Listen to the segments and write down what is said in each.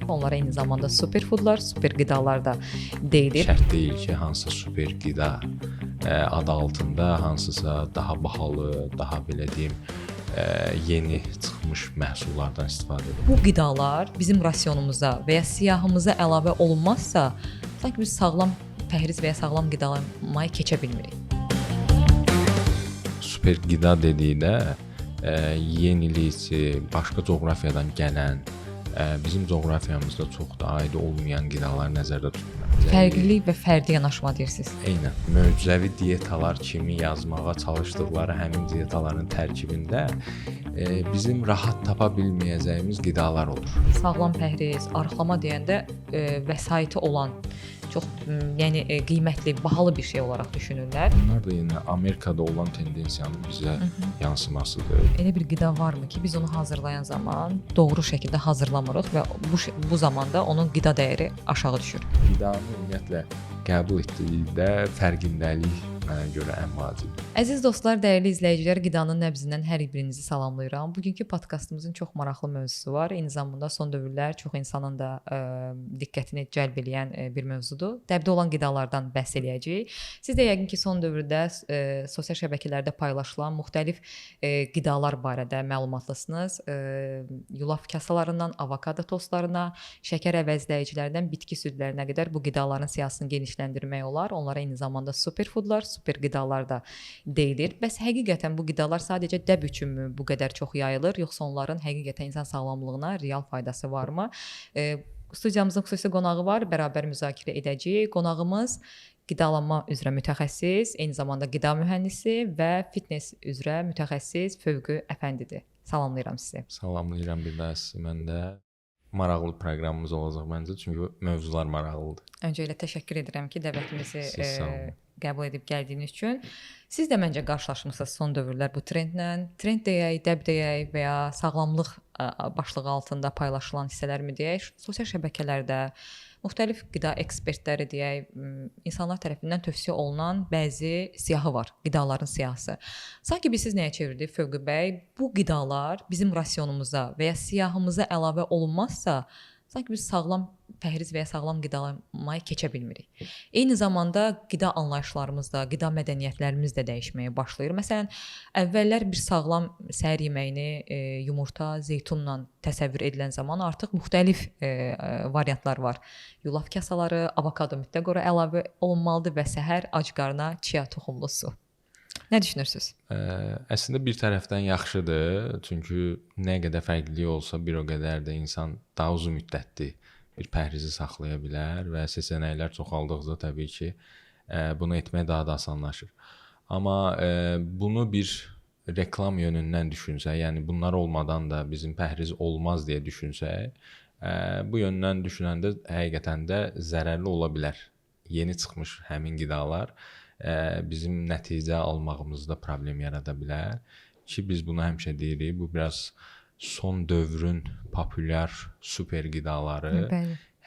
Onlara eyni zamanda superfoodlar, super qidalar da deyilir. Şərt deyil ki, hansısa super qida adı altında hansısa daha bahalı, daha belə deyim, yeni çıxmış məhsullardan istifadə edilir. Bu qidalar bizim rasionumuza və ya siyahımıza əlavə olunmazsa, sanki biz sağlam pəhriz və ya sağlam qidalanmaya keçə bilmirik. Super qida dedikdə yenilikçi, başqa coğrafiyadan gələn, bizim coğrafiyamızda çox da aid olmayan qidaları nəzərdə tutulur. Fərqlilik və fərdi yanaşma deyirsiniz. Eynən. Möcüzəvi diyetalar kimi yazmağa çalışdıqları həmin diyetaların tərkibində bizim rahat tapa bilməyəcəyimiz qidalar olur. Sağlam pəhriz, arıqlama deyəndə vəsaiti olan, çox qiymətli, bahalı bir şey olaraq düşünürlər. Bunlar da yenə Amerikada olan tendensiyanın bizə yansımasıdır. Elə bir qida varmı ki, biz onu hazırlayan zaman doğru şəkildə hazırlamırıq və bu zamanda onun qida dəyəri aşağı düşür. Qidanı ümumiyyətlə qəbul etdikdə fərqindəlik mənə görə ən vacibdir. Əziz dostlar, dəyərli izləyicilər, qidanın nəbzindən hər birinizi salamlayıram. Bugünkü podkastımızın çox maraqlı mövzusu var. Eyni zamanda son dövrlər çox insanın da diqqətini cəlb edən bir mövzudur. Dəbdə olan qidalardan bəhs eləyəcəyik. Siz də yəqin ki, son dövrdə sosial şəbəkələrdə paylaşılan müxtəlif qidalar barədə məlumatlısınız. Yulaf kasalarından avokado tostlarına, şəkər əvəzləyicilərdən bitki südlərinə qədər bu qidaların siyahısını genişləndirmək olar. Onlara eyni zamanda superfoodlar, super qidalar da deyilir. Bəs həqiqətən bu qidalar sadəcə dəb üçünmü bu qədər çox yayılır, yoxsa onların həqiqətən insan sağlamlığına real faydası varmı? Studiyamızın xüsusi qonağı var, bərabər müzakirə edəcəyik. Qonağımız qidalanma üzrə mütəxəssis, eyni zamanda qida mühəndisi və fitness üzrə mütəxəssis Fövqü Əfəndidir. Salamlayıram sizi. Salamlayıram bir daha sizi. Mən də maraqlı proqramımız olacaq məncə, çünki mövzular maraqlıdır. Öncəliklə təşəkkür edirəm ki, dəvətimizi qəbul edib gəldiyiniz üçün. Siz də məncə qarşılaşmısınız son dövrlər bu trendlə. Trend deyək, dəb deyək və ya sağlamlıq başlığı altında paylaşılan hissələrmi deyək, sosial şəbəkələrdə müxtəlif qida ekspertləri deyək, insanlar tərəfindən tövsiyə olunan bəzi siyahı var, qidaların siyahısı. Sanki biz siz nəyə çevirdik Fövqü bəy? Bu qidalar bizim rasionumuza və ya siyahımıza əlavə olunmazsa, sanki biz sağlam pəhriz və ya sağlam qidalanmaya keçə bilmirik. Eyni zamanda qida anlayışlarımız da, qida mədəniyyətlərimiz də dəyişməyə başlayır. Məsələn, əvvəllər bir sağlam səhər yeməyini yumurta, zeytunla təsəvvür edilən zaman artıq müxtəlif variantlar var. Yulaf kasaları, avokado mütləq ora əlavə olunmalıdır və səhər ac qarna chia toxumlu su. Nə düşünürsünüz? Əslində bir tərəfdən yaxşıdır, çünki nə qədər fərqlilik olsa bir o qədər də insan daha uzun müddətli bir pəhrizi saxlaya bilər və seçənəklər çoxaldıqca təbii ki, bunu etmək daha da asanlaşır. Amma bunu bir reklam yönündən düşünsək, yəni bunlar olmadan da bizim pəhriz olmaz deyə düşünsək, bu yöndən düşünəndə həqiqətən də zərərli ola bilər. Yeni çıxmış həmin qidalar bizim nəticə almağımızda problem yarada bilər ki, biz bunu həmişə deyirik, bu biraz son dövrün populyar super qidaları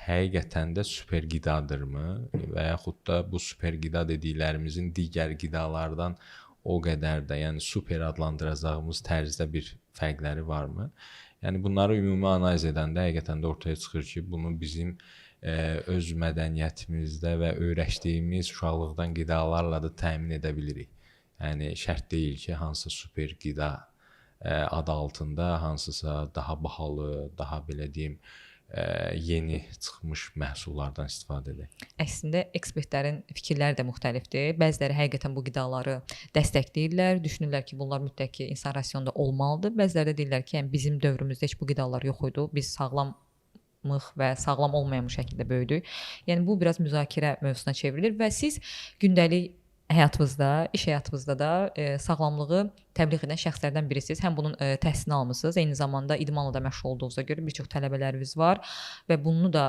həqiqətən də super qidadırmı və yaxud da bu super qida dediklərimizin digər qidalardan o qədər də, yəni super adlandıracağımız tərzdə bir fərqləri varmı? Yəni bunları ümumi analiz edəndə həqiqətən də ortaya çıxır ki, bunu bizim öz mədəniyyətimizdə və öyrəşdiyimiz uşaqlıqdan qidalarla da təmin edə bilirik. Yəni şərt deyil ki, hansısa super qida adı altında hansısa daha bahalı, daha belə deyim, yeni çıxmış məhsullardan istifadə edək. Əslində ekspertlərin fikirləri də müxtəlifdir. Bəziləri həqiqətən bu qidaları dəstəkləyirlər, düşünürlər ki, bunlar mütləq ki, insan rasionunda olmalıdır. Bəziləri də deyirlər ki, yəni bizim dövrümüzdə heç bu qidalar yox idi. Biz sağlam və sağlam olmayan bu şəkildə böyüdük. Yəni bu biraz müzakirə mövzusuna çevrilir və siz gündəlik həyatınızda, iş həyatınızda da sağlamlığı təbliğ edən şəxslərdən birisiniz. Həm bunun təhsilini almısınız, eyni zamanda idmanla da məşğul olduğunuza görə bir çox tələbələriniz var və bunu da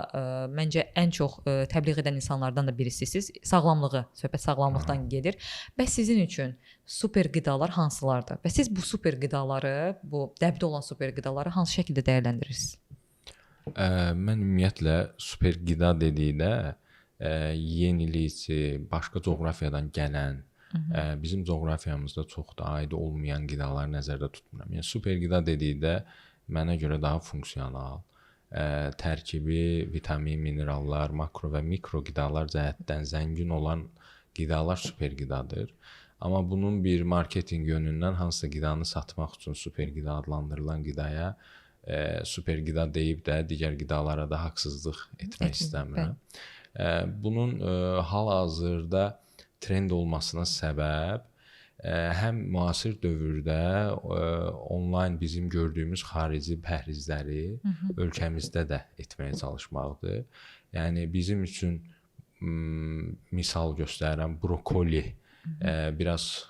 məncə ən çox təbliğ edən insanlardan da birisiniz. Sağlamlığı, söhbət sağlamlıqdan gedir. Bəs sizin üçün super qidalar hansılardır? Və siz bu super qidaları, bu dəbdə olan super qidaları hansı şəkildə dəyərləndirirsiniz? Mən ümumiyyətlə super qida dedikdə yenilikçi, başqa coğrafiyadan gələn, bizim coğrafiyamızda çox da aid olmayan qidaları nəzərdə tutmuram. Yəni super qida dedikdə mənə görə daha funksional, tərkibi, vitamin, minerallar, makro və mikro qidalar cəhətdən zəngin olan qidalar super qidadır. Amma bunun bir marketinq yönündən hansısa qidanı satmaq üçün super qida adlandırılan qidaya super qida deyib də digər qidalara da haqsızlıq etmək istəmirəm. Bunun hal-hazırda trend olmasına səbəb həm müasir dövrdə onlayn bizim gördüyümüz xarici pəhrizləri ölkəmizdə də etməyə çalışmaqdır. Yəni bizim üçün misal göstərirəm, brokoli biraz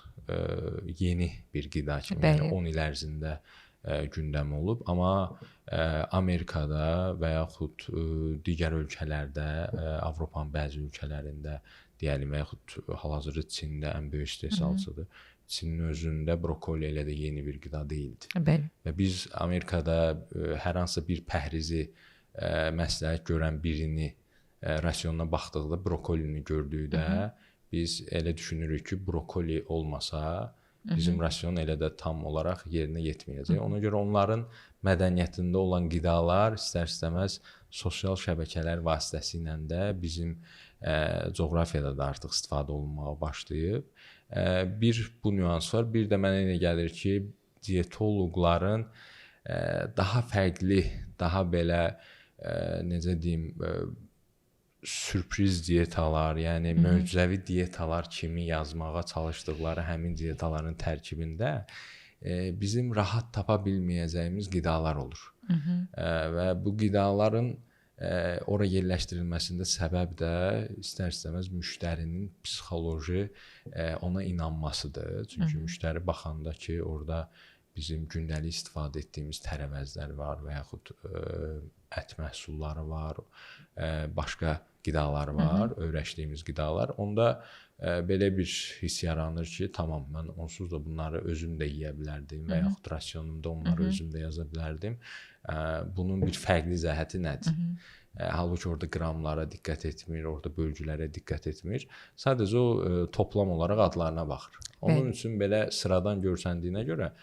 yeni bir qida kimi, yəni 10 il ərzində gündəm olub, amma Amerikada və yaxud digər ölkələrdə, Avropanın bəzi ölkələrində deyəlim, və yaxud hal-hazırda Çində ən böyük istehsalçıdır. Çinin özündə brokoli elə də yeni bir qida deyildi. Bəli. Və biz Amerikada hər hansı bir pəhrizi məsləhət görən birini rasionuna baxdıqda brokolini gördükdə biz elə düşünürük ki, brokoli olmasa bizim rasion elə də tam olaraq yerinə yetməyəcək. Ona görə onların mədəniyyətində olan qidalar istər-istəməz sosial şəbəkələr vasitəsilə də bizim coğrafiyada da artıq istifadə olunmağa başlayıb. Bir bu nüans var. Bir də mənə elə gəlir ki, dietoloqların daha fərqli, daha belə necə deyim, sürpriz diyetalar, yəni möcüzəvi diyetalar kimi yazmağa çalışdıqları həmin diyetaların tərkibində bizim rahat tapa bilməyəcəyimiz qidalar olur. Və bu qidaların ora yerləşdirilməsində səbəb də istər-istəməz müştərinin psixoloji ona inanmasıdır. Çünki müştəri baxanda ki, orada bizim gündəlik istifadə etdiyimiz tərəvəzlər var və yaxud ət məhsulları var, başqa qidalar var, öyrəşdiyimiz qidalar. Onda belə bir hiss yaranır ki, tamam, mən onsuz da bunları özüm də yeyə bilərdim və yaxud rasionumda onları özüm də yaza bilərdim. Bunun bir fərqli cəhəti nədir? Halbuki orada qramlara diqqət etmir, orada bölgülərə diqqət etmir. Sadəcə o toplam olaraq adlarına baxır. Onun üçün belə sıradan görsəndiyinə görə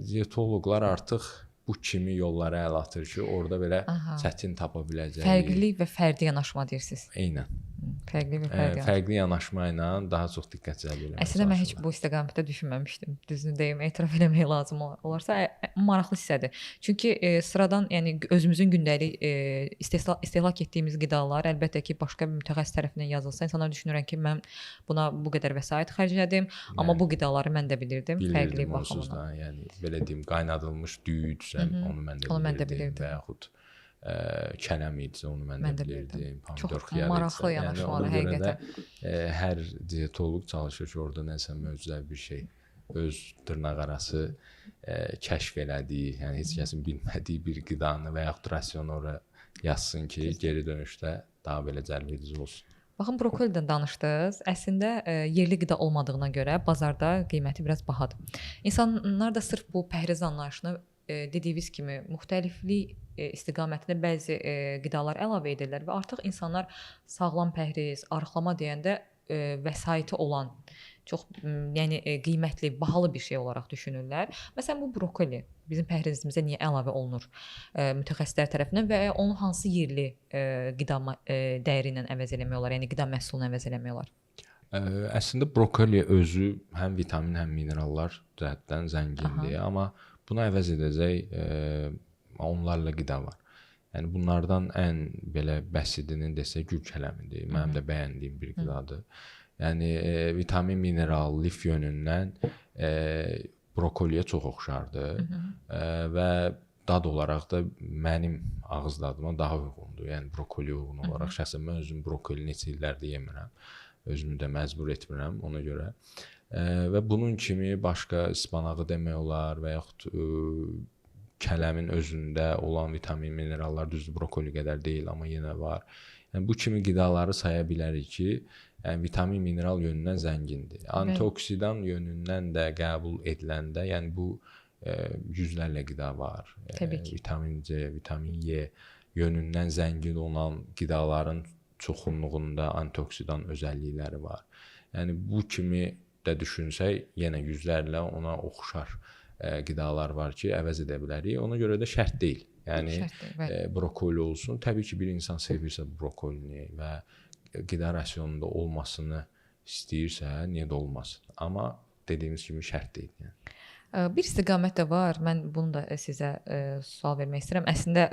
dietoloqlar artıq bu kimi yollara əl atır ki, orada belə çətin tapa biləcəyi. Fərqli və fərdi yanaşma deyirsiniz. Eynən. Fərqli yanaşma ilə daha çox diqqət cəlb etməyə. Əslində mən heç bu istiqamətdə düşünməmişdim. Düzünü deyim, etiraf eləmək lazım olarsa, maraqlı hissədir. Çünki sıradan, yəni özümüzün gündəlik istehlak etdiyimiz qidalar, əlbəttə ki, başqa bir mütəxəssis tərəfindən yazılsa, insanlar düşünürlər ki, mən buna bu qədər vəsait xərclədim, amma bu qidaları mən də bilirdim, fərqli baxımdan. Yəni belə deyim, qaynadılmış düyü, onu mən də bilirdim və yaxud kələm idisə onu mən də bilirdim, pomidor xiyar idisə. Çox maraqlı yanaşmaları həqiqətən. Hər dietoloq çalışır ki, orada nəsə möcüzəvi bir şey öz dırnaqarası kəşf elədiyi, yəni heç kəsin bilmədiyi bir qidanı və yaxud rasionu ora yazsın ki, geri dönüşdə daha belə cəlbedici olsun. Baxın, brokolidən danışdınız. Əslində yerli qida olmadığına görə bazarda qiyməti biraz bahadır. İnsanlar da sırf bu pəhriz anlayışını dediyiniz kimi müxtəliflik istiqamətində bəzi qidalar əlavə edirlər və artıq insanlar sağlam pəhriz, arıqlama deyəndə vəsaiti olan, çox yəni qiymətli, bahalı bir şey olaraq düşünürlər. Məsələn, bu brokoli bizim pəhrizimizə niyə əlavə olunur mütəxəssislər tərəfindən və onun hansı yerli qida dəyəri ilə əvəz eləmək olar, yəni qida məhsulunu əvəz eləmək olar? Əslində brokoli özü həm vitamin, həm minerallar cəhətdən zəngindir, amma buna əvəz edəcək onlarla qida var. Yəni bunlardan ən belə bəsidini desək gül kələmidir. Mənim də bəyəndiyim bir qidadır. Yəni vitamin, mineral, lif yönündən brokoliyə çox oxşardır və dad olaraq da mənim ağız dadıma daha uyğundur. Yəni brokoli uyğun olaraq şəxsən mən özüm brokoli neçə illərdir yemirəm. Özümü də məcbur etmirəm ona görə. Və bunun kimi başqa ispanağı demək olar və yaxud kələmin özündə olan vitamin, minerallar düzdür brokoli qədər deyil, amma yenə var. Yəni bu kimi qidaları saya bilərik ki, yəni vitamin, mineral yönündən zəngindir. Antioksidan yönündən də qəbul ediləndə, yəni bu yüzlərlə qida var. Vitamin C, vitamin Y yönündən zəngin olan qidaların çoxunluğunda antioksidan özəllikləri var. Yəni bu kimi də düşünsək, yenə yüzlərlə ona oxşar qidalar var ki, əvəz edə bilərik. Ona görə də şərt deyil. Yəni Şərtdir, bəli. brokoli olsun. Təbii ki, bir insan sevirsə brokolini və qida rasionunda olmasını istəyirsə, niyə də olmasın? Amma dediyimiz kimi şərt deyil, yəni. Bir istiqamət də var. Mən bunu da sizə sual vermək istəyirəm. Əslində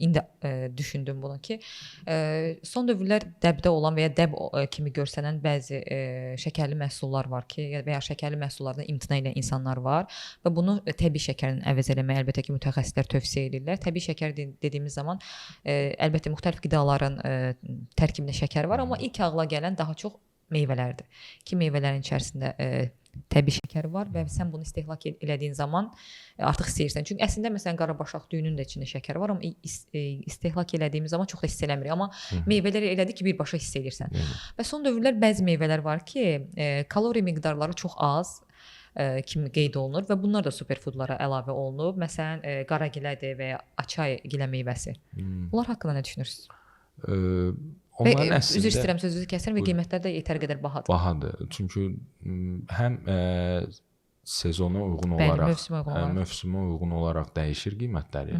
indi düşündüm bunu ki, son dövrlər dəbdə olan və ya dəb kimi görsənən bəzi şəkərli məhsullar var ki, və ya şəkərli məhsullardan imtina edən insanlar var və bunu təbii şəkərlə əvəz eləməyi əlbəttə ki, mütəxəssislər tövsiyə edirlər. Təbii şəkər dediyimiz zaman əlbəttə müxtəlif qidaların tərkibində şəkər var, amma ilk ağla gələn daha çox meyvələrdir. Ki meyvələrin içərisində təbii şəkər var və sən bunu istehlak elədiyin zaman artıq istəyirsən. Çünki əslində məsələn qarabaşaq düyünün də içində şəkər var, amma istehlak elədiyimiz zaman çox da hiss eləmirik. Amma meyvələr elədi ki, birbaşa hiss edirsən. Və son dövrlər bəzi meyvələr var ki, kalori miqdarları çox az kimi qeyd olunur və bunlar da superfoodlara əlavə olunub. Məsələn, qaragilədir və ya açay gilə meyvəsi. Bunlar haqqında nə düşünürsüz? Onların əslində üzr istəyirəm sözünüzü kəsirəm və qiymətləri də yetər qədər bahadır. Bahadır. Çünki həm sezona uyğun olaraq, mövsümə uyğun olaraq dəyişir qiymətləri.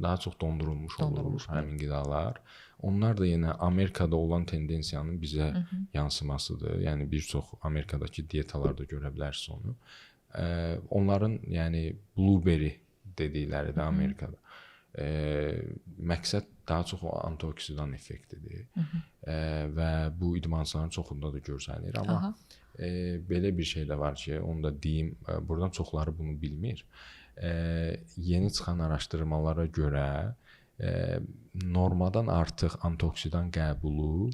Daha çox dondurulmuş olur həmin qidalar. Onlar da yenə Amerikada olan tendensiyanın bizə yansımasıdır. Yəni bir çox Amerikadakı dietalarda görə bilərsiniz onu. Onların yəni blueberry dedikləri də Amerikada. Məqsəd daha çox o antioksidan effektidir və bu idmançıların çoxunda da görsənir. Amma belə bir şey də var ki, onu da deyim, buradan çoxları bunu bilmir. Yeni çıxan araşdırmalara görə normadan artıq antioksidan qəbulu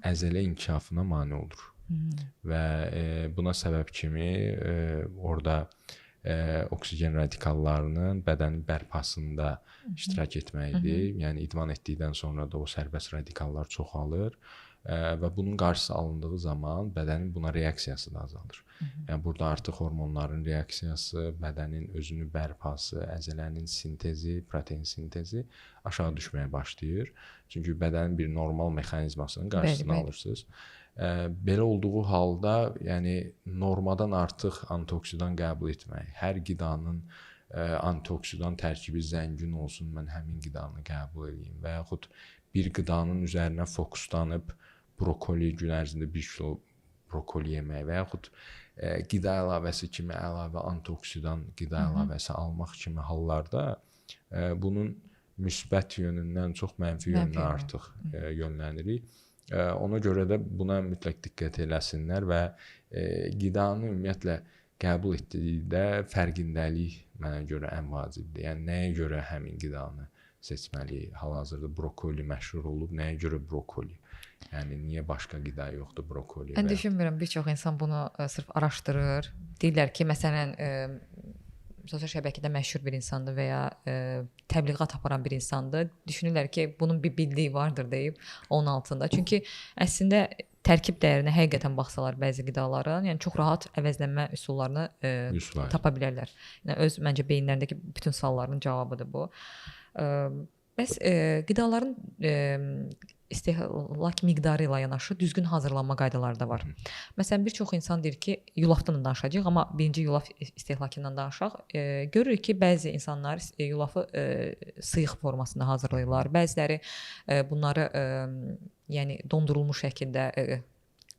əzələ inkişafına mane olur. Və buna səbəb kimi orada oksigen radikallarının bədənin bərpasında iştirak etməyidir. Yəni idman etdikdən sonra da o sərbəst radikallar çoxalır və bunun qarşısı alındığı zaman bədənin buna reaksiyası da azalır. Yəni burada artıq hormonların reaksiyası, bədənin özünü bərpası, əzələnin sintezi, protein sintezi aşağı düşməyə başlayır. Çünki bədənin bir normal mexanizmasının qarşısını alırsınız. Belə olduğu halda, yəni normadan artıq antioksidan qəbul etmək, hər qidanın antioksidan tərkibi zəngin olsun, mən həmin qidanı qəbul edeyim və yaxud bir qidanın üzərinə fokuslanıb brokoli gün ərzində 1 kilo brokoli yemək və yaxud qida əlavəsi kimi əlavə antioksidan qida əlavəsi almaq kimi hallarda bunun müsbət yönündən çox mənfi yönünə artıq yönlənirik. Ona görə də buna mütləq diqqət eləsinlər və qidanı ümumiyyətlə qəbul etdikdə fərqindəlik mənə görə ən vacibdir. Yəni nəyə görə həmin qidanı seçməliyik? Hal-hazırda brokoli məşhur olub, nəyə görə brokoli? Yəni niyə başqa qida yoxdur brokoli? Mən düşünmürəm, bir çox insan bunu sırf araşdırır. Deyirlər ki, məsələn, sosial şəbəkədə məşhur bir insandır və ya təbliğat aparan bir insandır. Düşünürlər ki, bunun bir bildiyi vardır deyib onun altında. Çünki əslində tərkib dəyərinə həqiqətən baxsalar bəzi qidaların, yəni çox rahat əvəzlənmə üsullarını tapa bilərlər. Yəni öz məncə beyinlərindəki bütün sualların cavabıdır bu. Bəs qidaların istehlak miqdarı ilə yanaşı düzgün hazırlanma qaydaları da var. Məsələn, bir çox insan deyir ki, yulafdan da danışacağıq, amma birinci yulaf istehlakından danışaq. Görürük ki, bəzi insanlar yulafı sıyıq formasında hazırlayırlar. Bəziləri bunları yəni dondurulmuş şəkildə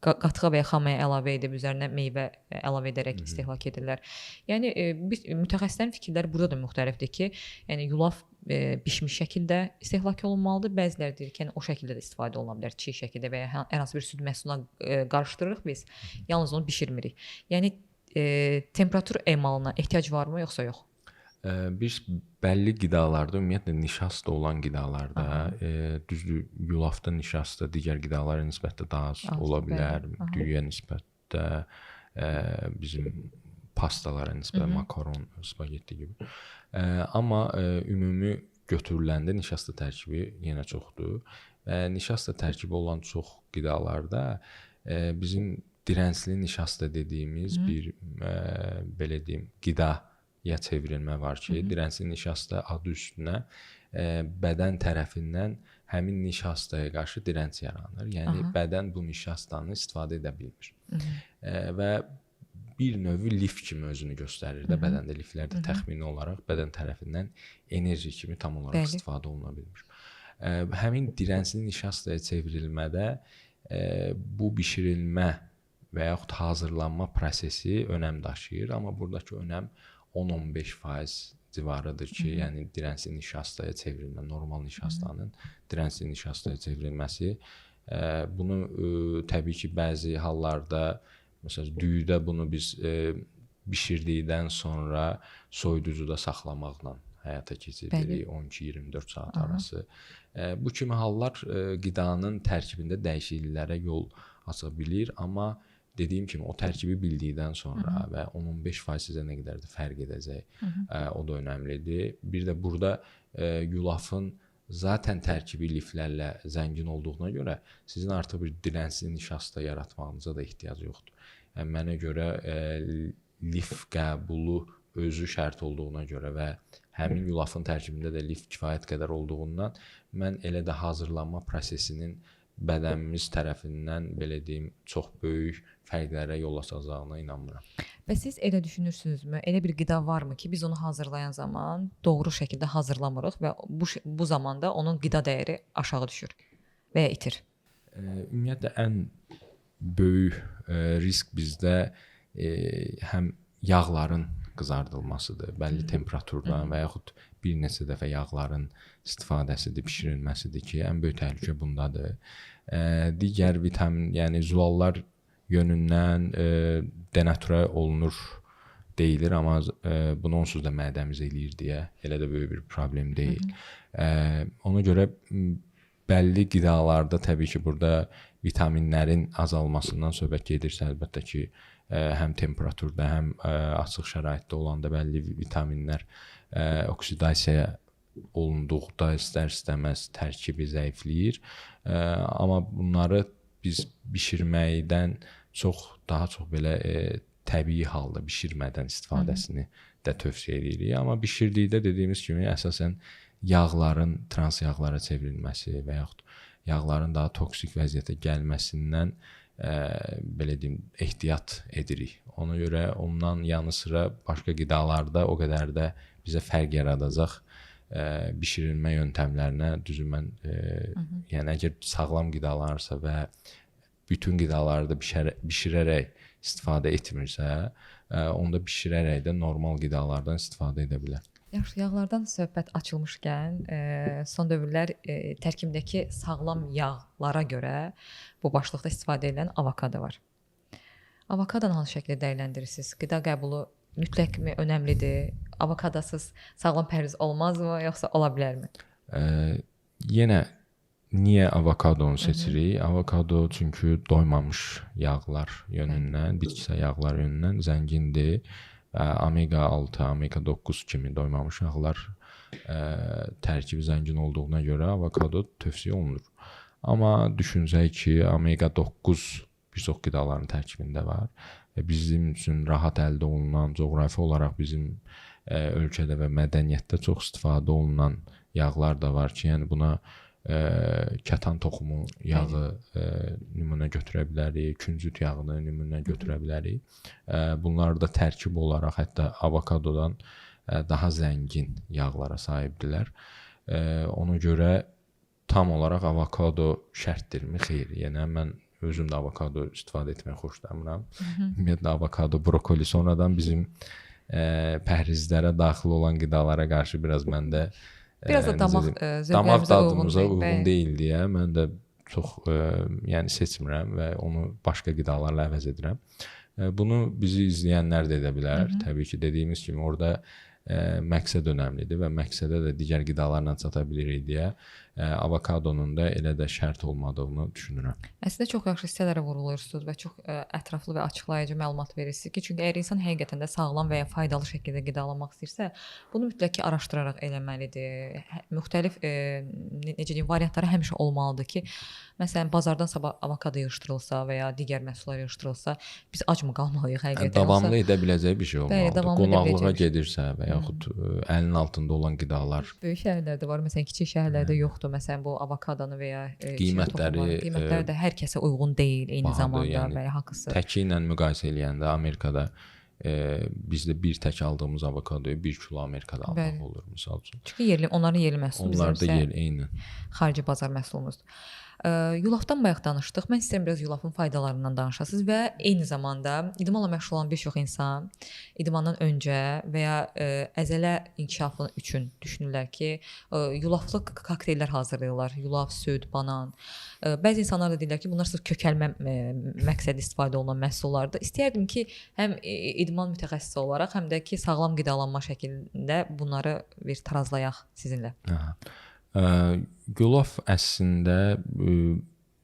qatığa və ya xamaya əlavə edib üzərinə meyvə əlavə edərək istehlak edirlər. Yəni mütəxəssislərin fikirləri burada da müxtəlifdir ki, yəni yulaf bişmiş şəkildə istehlak olunmalıdır. Bəziləri deyir ki, yəni, o şəkildə də istifadə oluna bilər, çiy şəkildə və ya hər hansı bir süd məhsuluna qarışdırırıq biz, yalnız onu bişirmirik. Yəni temperatur emalına ehtiyac varmı, yoxsa yox? Bir bəlli qidalarda, ümumiyyətlə nişasta olan qidalarda, düzdür, yulafda nişasta digər qidalara nisbətdə daha az ola bilər, düyüyə nisbətdə, bizim pastalara nisbətdə, makaron, spagetti kimi. Amma ümumi götürüləndə nişasta tərkibi yenə çoxdur və nişasta tərkibi olan çox qidalarda bizim dirəncli nişasta dediyimiz bir, belə deyim, qida ya çevrilmə var ki, dirəncli nişasta adı üstünə bədən tərəfindən həmin nişastaya qarşı dirənc yaranır. Yəni bədən bu nişastanı istifadə edə bilmir. Və bir növ lif kimi özünü göstərir də, bədəndə liflər də təxmini olaraq bədən tərəfindən enerji kimi tam olaraq istifadə oluna bilmir. Həmin dirənsin nişastaya çevrilmədə bu bişirilmə və yaxud hazırlanma prosesi önəm daşıyır, amma buradakı önəm 10-15% civarıdır ki, yəni dirənsin nişastaya çevrilmə, normal nişastanın dirənsin nişastaya çevrilməsi. Bunu təbii ki, bəzi hallarda, məsələn, düyüdə bunu biz bişirdikdən sonra soyuducuda saxlamaqla həyata keçiririk 12-24 saat arası. Bu kimi hallar qidanın tərkibində dəyişikliklərə yol aça bilir, amma dediyim kimi o tərkibi bildikdən sonra və 10-15% sizə nə qədər də fərq edəcək, o da önəmlidir. Bir də burada yulafın zaten tərkibi liflərlə zəngin olduğuna görə sizin artıq bir dirənsin nişasta yaratmağınıza da ehtiyac yoxdur. Yəni mənə görə lif qəbulu özü şərt olduğuna görə və həmin yulafın tərkibində də lif kifayət qədər olduğundan mən elə də hazırlanma prosesinin bədənimiz tərəfindən belə deyim çox böyük fərqlərə yol açacağına inanmıram. Və siz elə düşünürsünüzmü? Elə bir qida varmı ki, biz onu hazırlayan zaman doğru şəkildə hazırlamırıq və bu zamanda onun qida dəyəri aşağı düşür və ya itir? Ümumiyyətlə ən böyük risk bizdə həm yağların qızardılmasıdır, bəlli temperaturdan və yaxud bir neçə dəfə yağların istifadəsidir, bişirilməsidir ki, ən böyük təhlükə bundadır. Digər vitamin, yəni zülallar yönündən denaturə olunur deyilir, amma bunu onsuz da mədəmiz eləyir deyə elə də böyük bir problem deyil. Ona görə bəlli qidalarda təbii ki, burada vitaminlərin azalmasından söhbət gedirsə, əlbəttə ki, həm temperaturda, həm açıq şəraitdə olanda bəlli vitaminlər oksidasiya olunduqda istər-istəməz tərkibi zəifləyir. Amma bunları biz bişirməkdən daha çox belə təbii halda bişirmədən istifadəsini də tövsiyə edirik. Amma bişirdikdə dediyimiz kimi əsasən yağların trans yağlara çevrilməsi və yaxud yağların daha toksik vəziyyətə gəlməsindən belə deyim ehtiyat edirik. Ona görə ondan yanı sıra başqa qidalarda o qədər də bizə fərq yaradacaq bişirilmə yöntəmlərinə düzü mən yəni əgər sağlam qidalarsa və bütün qidaları da bişirərək istifadə etmirsə, onda bişirərək də normal qidalardan istifadə edə bilər. Yaxşı, yağlardan söhbət açılmışkən, son dövrlər tərkibindəki sağlam yağlara görə bu başlıqda istifadə edilən avokado var. Avokadonu hansı şəkildə dəyərləndirirsiniz? Qida qəbulu mütləqmi önəmlidir? Avokadosuz sağlam pərhiz olmazmı, yoxsa ola bilərmi? Yenə niyə avokadonu seçirik? Avokado çünki doymamış yağlar yönündən, bitkisel yağlar yönündən zəngindir. Omega 6, omega 9 kimi doymamış yağlar tərkibi zəngin olduğuna görə avokado tövsiyə olunur. Amma düşünsək ki, omega 9 bir çox qidaların tərkibində var və bizim üçün rahat əldə olunan, coğrafi olaraq bizim ölkədə və mədəniyyətdə çox istifadə olunan yağlar da var ki, yəni buna kətan toxumu yağı nümunə götürə bilərik, küncüt yağını nümunə götürə bilərik. Bunlar da tərkib olaraq hətta avokadodan daha zəngin yağlara sahibdirlər. Ona görə tam olaraq avokado şərtdirmi? Xeyr. Yəni mən özüm də avokado istifadə etməyi xoşlamıram. Ümumiyyətlə avokado, brokoli sonradan bizim pəhrizlərə daxil olan qidalara qarşı biraz məndə biraz da damaq dadımıza uyğun deyil deyə mən də çox yəni seçmirəm və onu başqa qidalarla əvəz edirəm. Bunu bizi izləyənlər də edə bilər. Təbii ki, dediyimiz kimi orada məqsəd önəmlidir və məqsədə də digər qidalarla çata bilirik deyə avokadonun da elə də şərt olmadığını düşünürəm. Əslində çox yaxşı hissələrə vurulursunuz və çox ətraflı və açıqlayıcı məlumat verirsiniz ki, çünki əgər insan həqiqətən də sağlam və ya faydalı şəkildə qidalanmaq istəyirsə, bunu mütləq ki araşdıraraq eləməlidir. Müxtəlif necə deyim, variantları həmişə olmalıdır ki, məsələn, bazardan sabah avokado yığışdırılsa və ya digər məhsullar yığışdırılsa, biz ac mı qalmalıyıq həqiqətən? Davamlı edə biləcək bir şey olmalıdır. Qonaqlığa gedirsə və yaxud əlin altında olan qidalar. Böyük şəhərlərdə var, məsələn, kiçik şəhərlərdə yoxdur. Məsələn, bu avokadonu və ya qiymətləri də hər kəsə uyğun deyil eyni zamanda yəni, və ya haqqısı. Təki ilə müqayisə eləyəndə Amerikada bizdə bir tək aldığımız avokadoyu 1 kilo Amerikada almaq olur misal üçün. Çünki yerli, onların yerli məhsulu onlarda eynən. Xarici bazar məhsulumuzdur. Yulafdan bayaq danışdıq. Mən istəyirəm biraz yulafın faydalarından danışasınız və eyni zamanda idmanla məşğul olan bir çox insan idmandan öncə və ya əzələ inkişafı üçün düşünürlər ki, yulaflı kokteyllər hazırlayırlar. Yulaf, süd, banan. Bəzi insanlar da deyirlər ki, bunlar sırf kökəlmə məqsədi istifadə olunan məhsullardır. İstəyərdim ki, həm idman mütəxəssisi olaraq, həm də ki, sağlam qidalanma şəklində bunları bir tarazlayaq sizinlə. Yulaf əslində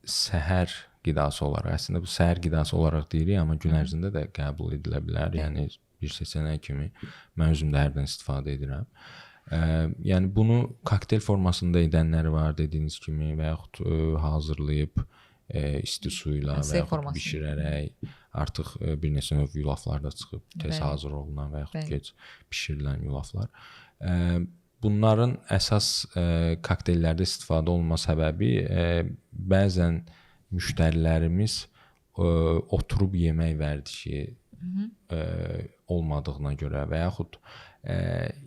səhər qidası olaraq, əslində bu səhər qidası olaraq deyirik, amma gün ərzində də qəbul edilə bilər. Yəni bir seçənək kimi mən özüm də hərdən istifadə edirəm. Yəni bunu kokteyl formasında edənləri var dediyiniz kimi və yaxud hazırlayıb isti su ilə və yaxud bişirərək artıq bir neçə növ yulaflar da çıxıb, tez hazır olunan və yaxud gec bişirilən yulaflar. Bunların əsas kokteyllərdə istifadə olunma səbəbi bəzən müştərilərimiz oturub yemək vərdişi olmadığına görə və yaxud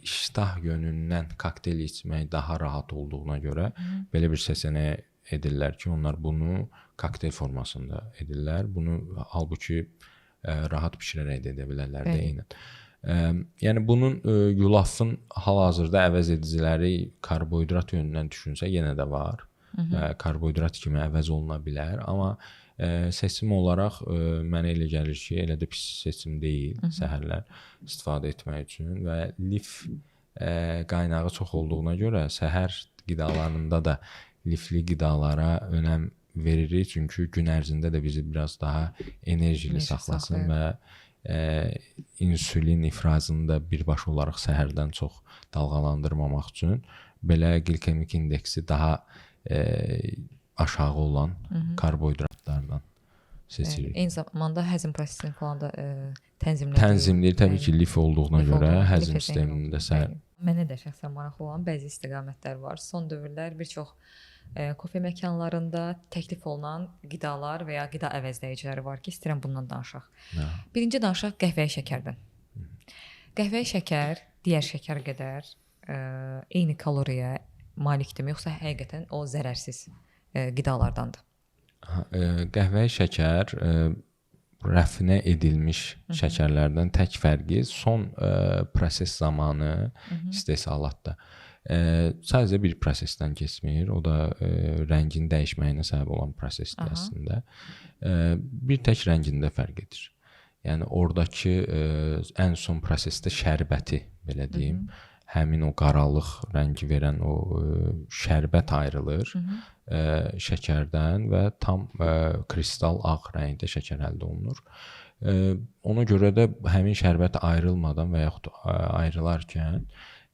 iştah yönündən kokteyl içmək daha rahat olduğuna görə belə bir seçənək edirlər ki, onlar bunu kokteyl formasında edirlər. Bunu halbuki rahat bişirərək də edə bilərlər də eynən. Yəni bunun yulafın hal-hazırda əvəz ediciləri karbohidrat yönündən düşünsə yenə də var. Karbohidrat kimi əvəz oluna bilər, amma seçim olaraq mənə elə gəlir ki, elə də pis seçim deyil səhərlər istifadə etmək üçün və lif qaynağı çox olduğuna görə səhər qidalarında da lifli qidalara önəm veririk, çünki gün ərzində də bizi biraz daha enerjili saxlasın və insulin ifrazını da birbaşa olaraq səhərdən çox dalğalandırmamaq üçün belə glikemik indeksi daha aşağı olan karbohidratlardan seçirik. Eyni zamanda həzm prosesini falan da tənzimləyir. Təbii ki, lif olduğuna görə həzm sistemində səhər. Mənə də şəxsən maraqlı olan bəzi istiqamətlər var. Son dövrlər bir çox kofe məkanlarında təklif olunan qidalar və ya qida əvəzləyiciləri var ki, istəyirəm bundan danışaq. Birinci danışaq qəhvəyi şəkərdən. Qəhvəyi şəkər digər şəkər qədər eyni kaloriyə malikdirmi, yoxsa həqiqətən o zərərsiz qidalardandır? Qəhvəyi şəkər rəfinə edilmiş şəkərlərdən tək fərqi son proses zamanı istehsalatda sadəcə bir prosesdən keçmir. O da rəngin dəyişməyinə səbəb olan prosesdir əslində. Bir tək rəngində fərq edir. Yəni oradakı ən son prosesdə şərbəti, belə deyim, həmin o qaralıq rəngi verən o şərbət ayrılır şəkərdən və tam kristal ağ rəngdə şəkər əldə olunur. Ona görə də həmin şərbət ayrılmadan və yaxud ayrılarkən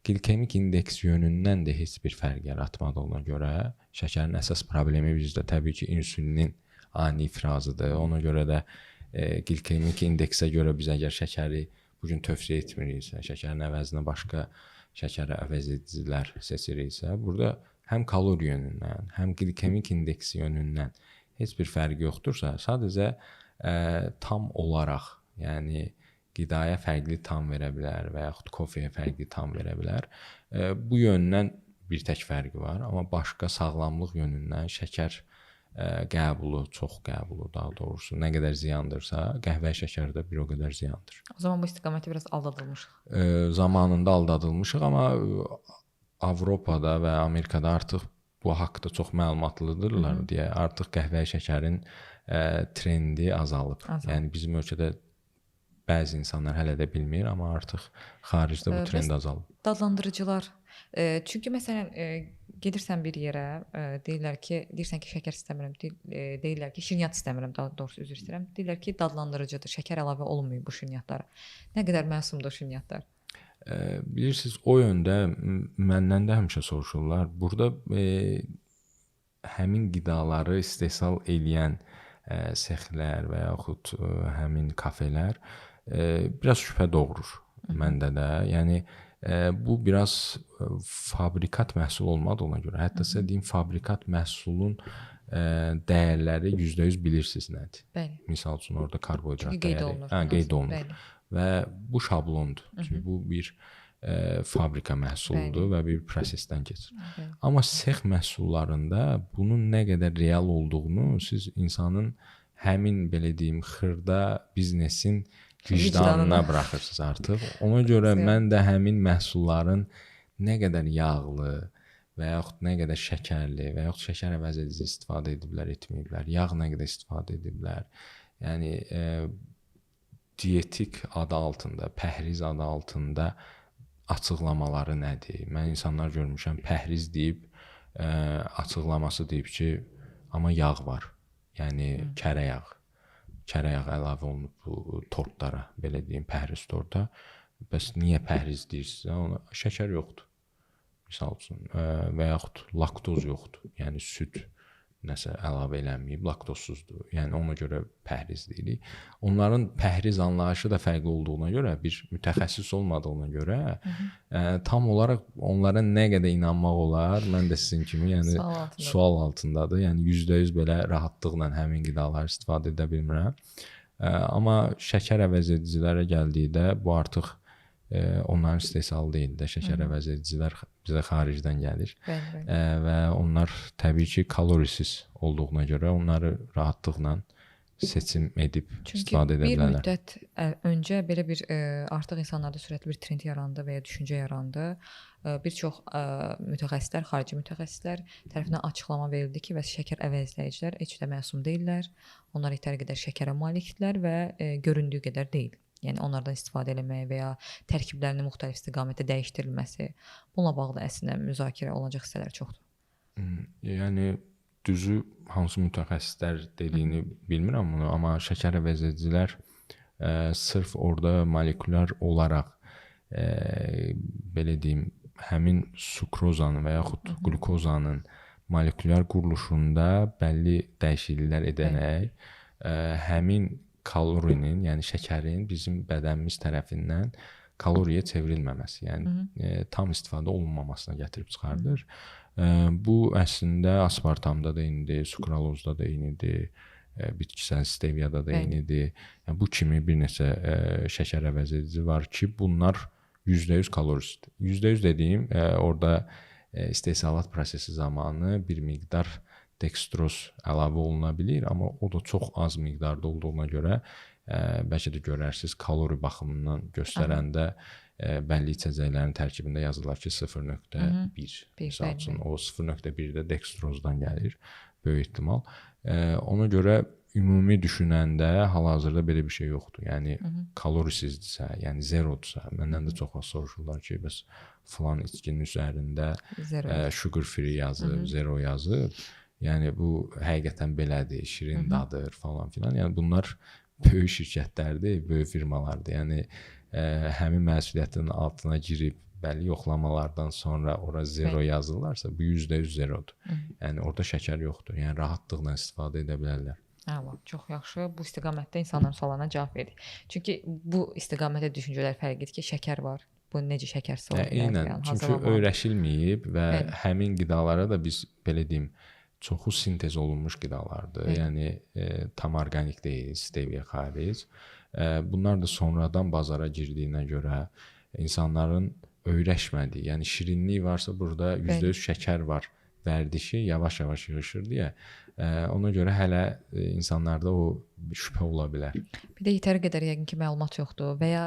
glikemik indeks yönündən də heç bir fərq yaratmadığına görə şəkərin əsas problemi bizdə təbii ki, insulinin ani ifrazıdır. Ona görə də glikemik indeksə görə biz əgər şəkəri bugün tövsiyə etmiriksə, şəkərin əvəzinə başqa şəkər əvəz edicilər seçiriksə, burada həm kalori yönündən, həm glikemik indeksi yönündən heç bir fərqi yoxdursa, sadəcə tam olaraq, yəni qidaya fərqli tam verə bilər və yaxud kofeyə fərqli tam verə bilər. Bu yöndən bir tək fərqi var, amma başqa sağlamlıq yönündən şəkər qəbulu, çox qəbulu daha doğrusu nə qədər ziyandırsa, qəhvəyi şəkər də bir o qədər ziyandır. O zaman bu istiqamətdə biraz aldadılmışıq. Zamanında aldadılmışıq, amma Avropada və Amerikada artıq bu haqqda çox məlumatlıdırlar deyə artıq qəhvəyi şəkərin trendi azalıb. Yəni bizim ölkədə bəzi insanlar hələ də bilmir, amma artıq xaricdə bu trend azalıb. Dadlandırıcılar. Çünki məsələn gedirsən bir yerə, deyirsən ki, şəkər istəmirəm, deyirlər ki, şirniyyat istəmirəm, daha doğrusu üzr istəyirəm. Deyirlər ki, dadlandırıcıdır, şəkər əlavə olunmuyor bu şirniyyatlara. Nə qədər məsumdur şirniyyatlar? Bilirsiniz, o yöndə məndən də həmişə soruşurlar. Burada həmin qidaları istehsal eləyən sexlər və yaxud həmin kafelər biraz şübhə doğurur məndə də. Yəni Bu biraz fabrikat məhsul olmadığına görə, hətta sizə deyim fabrikat məhsulun dəyərləri %100 bilirsiniz nədir? Bəli. Misal üçün orada karbohidrat Çünki qeyd dəyəri, olunur. qeyd olunur. Bəli. Və bu şablondur. Çünki bu bir fabrika məhsuludur və bir prosesdən keçir. Bəli. Amma sex məhsullarında bunun nə qədər real olduğunu siz insanın həmin belə deyim xırda biznesin vicdanına buraxırsınız artıq. Ona görə mən də həmin məhsulların nə qədər yağlı və yaxud nə qədər şəkərli və yaxud şəkər əvəzedici istifadə ediblər, etməyiblər, yağ nə qədər istifadə ediblər. Yəni dietik adı altında, pəhriz adı altında açıqlamaları nədir? Mən insanlar görmüşəm, pəhriz deyib açıqlaması deyib ki, amma yağ var. Yəni kərə yağ. Kərə yağı əlavə olunub bu tortlara, belə deyim, pəhriz torta. Bəs niyə pəhriz deyirsinizsə, ona şəkər yoxdur. Misal üçün və yaxud laktoz yoxdur. Yəni süd nəsə əlavə eləməyib, laktozsuzdur. Yəni ona görə pəhriz deyirik. Onların pəhriz anlayışı da fərqli olduğuna görə, bir mütəxəssis olmadığına görə tam olaraq onlara nə qədər inanmaq olar, mən də sizin kimi, yəni sual altındadır. Yəni %100 belə rahatlıqla həmin qidaları istifadə edə bilmirəm. Amma şəkər əvəzedicilərə gəldikdə bu artıq onların istehsalı deyil də, şəkər əvəzedicilər bizə xaricdən gəlir. Və onlar təbii ki, kalorisiz olduğuna görə onları rahatlıqla seçim edib istifadə edə bilərlər. Çünki bir müddət öncə belə bir artıq insanlarda sürətli bir trend yarandı və ya düşüncə yarandı. Bir çox mütəxəssislər, xarici mütəxəssislər tərəfindən açıqlama verildi ki, və şəkər əvəzləyicilər heç də məsum deyillər. Onlar yetəri qədər şəkərə malikdirlər və göründüyü qədər deyil. Yəni onlardan istifadə eləmək və ya tərkiblərinin müxtəlif istiqamətdə dəyişdirilməsi, bununla bağlı əslində müzakirə olacaq hissələr çoxdur. Yəni düzü hansı mütəxəssislər dediyini bilmirəm bunu, amma şəkər əvəzedicilər sırf orada molekulyar olaraq belə deyim, həmin sukrozanın və yaxud qlukozanın molekulyar quruluşunda bəlli dəyişikliklər edərək həmin kalorinin, yəni şəkərin bizim bədənimiz tərəfindən kaloriyaya çevrilməməsi, yəni tam istifadə olunmamasına gətirib çıxardır. Bu əslində aspartamda da eynidir, sukralozda da eynidir, bitkisel steviyada da eynidir. Yəni bu kimi bir neçə şəkər əvəzedici var ki, bunlar %100 kalorisidir. %100 dediyim, orada istehsalat prosesi zamanı bir miqdar dekstroz əlavə oluna bilir, amma o da çox az miqdarda olduğuna görə bəlkə də görərsiniz, kalori baxımından göstərəndə bəlli içəcəklərin tərkibində yazılır ki 0.1. Misal üçün o 0.1-də dekstrozdan gəlir, böyük ehtimal. Ona görə ümumi düşünəndə hal-hazırda belə bir şey yoxdur. Yəni kalorisizdirsə, yəni zerodursa, məndən də çox az soruşurlar ki, bəs filan içkinin üzərində sugar free yazıb, zero yazıb. Yəni bu həqiqətən belədir, şirin dadır falan filan. Yəni bunlar böyük şirkətlərdir, böyük firmalardır. Yəni həmin məsuliyyətin altına girib bəlli yoxlamalardan sonra ora zero yazırlarsa, bu %100 zerodur. Yəni orada şəkər yoxdur. Yəni rahatlıqla istifadə edə bilərlər. Çox yaxşı. Bu istiqamətdə insanların suallarına cavab verdik. Çünki bu istiqamətdə düşüncələr fərqidir ki, şəkər var. Bu necə şəkərsiz ola bilər? Eynən, çünki öyrəşilməyib və həmin qidalara da biz belə deyim, çoxu sintez olunmuş qidalardır. Yəni tam orqanik deyil, stevia xaric. Bunlar da sonradan bazara girdiyinə görə insanların öyrəşmədiyi, yəni şirinlik varsa burada %100 şəkər var vərdişi yavaş-yavaş yığışır deyə. Ona görə hələ insanlarda o şübhə ola bilər. Bir də yetəri qədər yəqin ki məlumat yoxdur və ya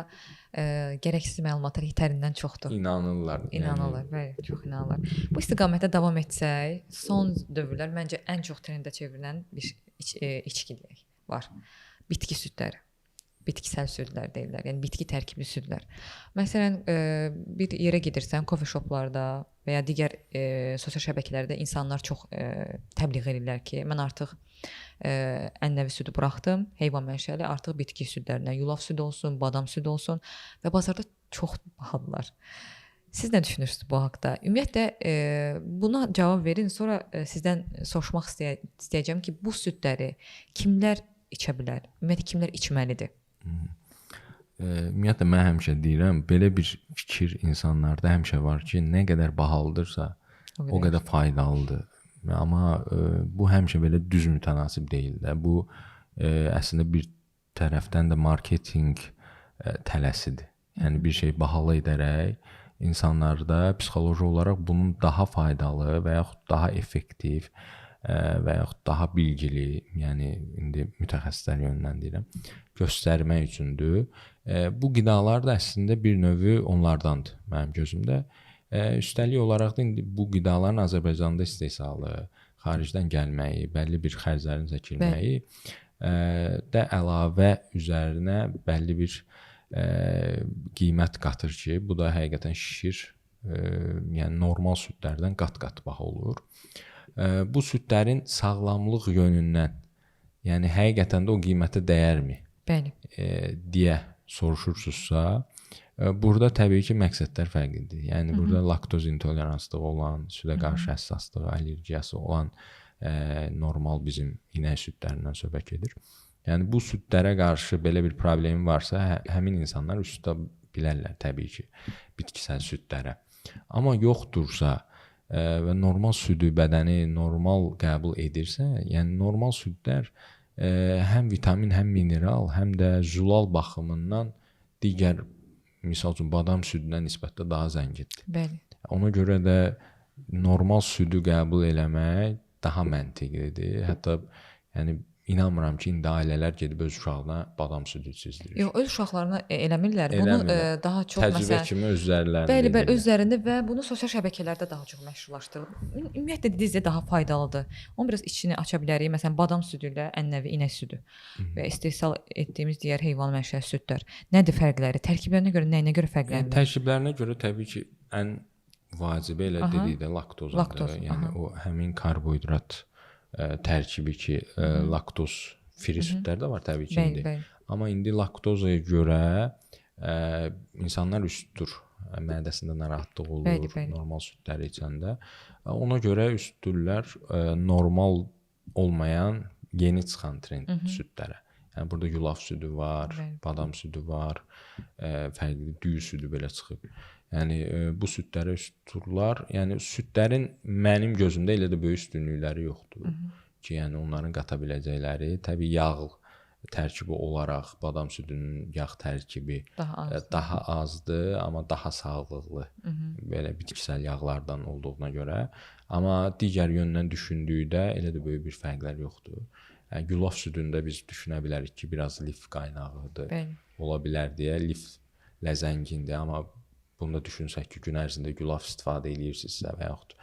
gərəksiz məlumatlar yetərindən çoxdur. İnanırlar. İnanırlar, bəli, çox inanırlar. Bu istiqamətdə davam etsək, son dövrlər məncə ən çox trendə çevrilən bir içkilik var. Bitki südləri. Bitkisel südlər deyirlər. Yəni bitki tərkibli südlər. Məsələn, bir yerə gedirsən, coffee shoplarda və ya digər sosial şəbəkələrdə insanlar çox təbliğ edirlər ki, mən artıq ənənəvi südü buraxdım, heyvan mənşəli, artıq bitki südlərinə, yulaf südü olsun, badam südü olsun və bazarda çox bahalılar. Siz nə düşünürsünüz bu haqqda? Ümumiyyətlə buna cavab verin, sonra sizdən soruşmaq istəyəcəm ki, bu südləri kimlər içə bilər? Ümumiyyətlə kimlər içməlidir? Ümumiyyətlə mən həmişə deyirəm, belə bir fikir insanlarda həmişə var ki, nə qədər bahalıdırsa, o qədər faydalıdır. Amma bu həmişə belə düz mütənasib deyil də. Bu əslində bir tərəfdən də marketinq tələsidir. Yəni bir şey bahalı edərək insanlarda psixoloji olaraq bunun daha faydalı və yaxud daha effektiv və yaxud daha bilgili, yəni indi mütəxəssislər yönündən deyirəm, göstərmək üçündür. Bu qidalar da əslində bir növ onlardandır mənim gözümdə. Üstəlik olaraq da indi bu qidaların Azərbaycanda istehsalı, xaricdən gəlməyi, bəlli bir xərclərin çəkilməyi də əlavə üzərinə bəlli bir qiymət qatır ki, bu da həqiqətən şişir, yəni normal südlərdən qat-qat baha olur. Bu südlərin sağlamlıq yönündən, yəni həqiqətən də o qiymətə dəyərmi? Bəli. Deyə soruşursunuzsa, burada təbii ki, məqsədlər fərqlidir. Yəni burada laktoz intoleranslığı olan, südə qarşı həssaslığı, allergiyası olan normal bizim inək südlərindən söhbət gedir. Yəni bu südlərə qarşı belə bir problemi varsa, həmin insanlar üst tuta bilərlər təbii ki, bitkisel südlərə. Amma yoxdursa və normal südü bədəni normal qəbul edirsə, yəni normal südlər həm vitamin, həm mineral, həm də zülal baxımından digər, misal üçün badam südünə nisbətdə daha zəngindir. Bəli. Ona görə də normal südü qəbul eləmək daha məntiqlidir. Hətta yəni inanmıram ki, indi ailələr gedib öz uşağına badam südü içizdirir. Yox, öz uşaqlarına eləmirlər. Bunu daha çox təcrübə kimi özlərində. Bəli, özlərində və bunu sosial şəbəkələrdə daha çox məşhurlaşdırılır. Ümumiyyətlə dedinizcə daha faydalıdır. Onu biraz içini aça bilərik. Məsələn, badam südü ilə ən-nəvi inək südü və istehsal etdiyimiz digər heyvan mənşəli südlər. Nədir fərqləri? Tərkiblərinə görə, nəyinə görə fərqlənir? Tərkiblərinə görə təbii ki, ən vacibi elə dedikdə laktozdur. Yəni o həmin karbohidrat tərkibi ki, laktoz free südlər də var təbii ki indi. Amma indi laktozaya görə insanlar üstdür. Mədəsində narahatlıq olur normal südləri içəndə. Ona görə üstdürlər normal olmayan yeni çıxan trend südlərə. Yəni burada yulaf südü var, badam südü var, fərqli düyü südü belə çıxıb. Yəni bu südlərə üstdürlər. Yəni südlərin mənim gözümdə elə də böyük üstünlükləri yoxdur ki, yəni onların qata biləcəkləri təbii yağ tərkibi olaraq badam südünün yağ tərkibi daha azdır, amma daha sağlıqlı. Belə bitkisel yağlardan olduğuna görə. Amma digər yöndən düşündükdə elə də böyük bir fərqlər yoxdur. Yəni yulaf südündə biz düşünə bilərik ki, biraz lif qaynağıdır. Ola bilər deyə liflə zəngindir, amma bunu da düşünsək ki, gün ərzində yulaf istifadə edirsinizsə və yaxud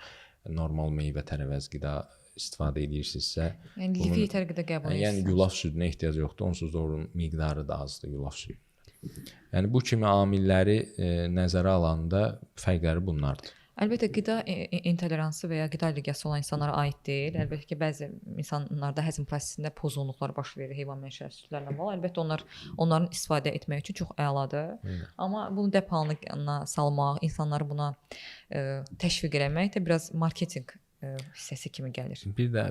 normal meyvə tərəvəz qida istifadə edirsinizsə, yəni lifi yetər qədər qəbul edirsiniz. Yəni yulaf südünə ehtiyac yoxdur, onsuz da onun miqdarı da azdır yulaf südünün. Yəni bu kimi amilləri nəzərə alanda fərqləri bunlardır. Əlbəttə qida intoleransı və ya qida allergiyası olan insanlara aid deyil. Əlbəttə ki, bəzi insanlarda həzm prosesində pozğunluqlar baş verir heyvan mənşəli südlərlə bağlı. Əlbəttə onların istifadə etmək üçün çox əladır. Amma bunu dəpalına salmaq, insanları buna təşviq eləmək də biraz marketinq hissəsi kimi gəlir. Bir də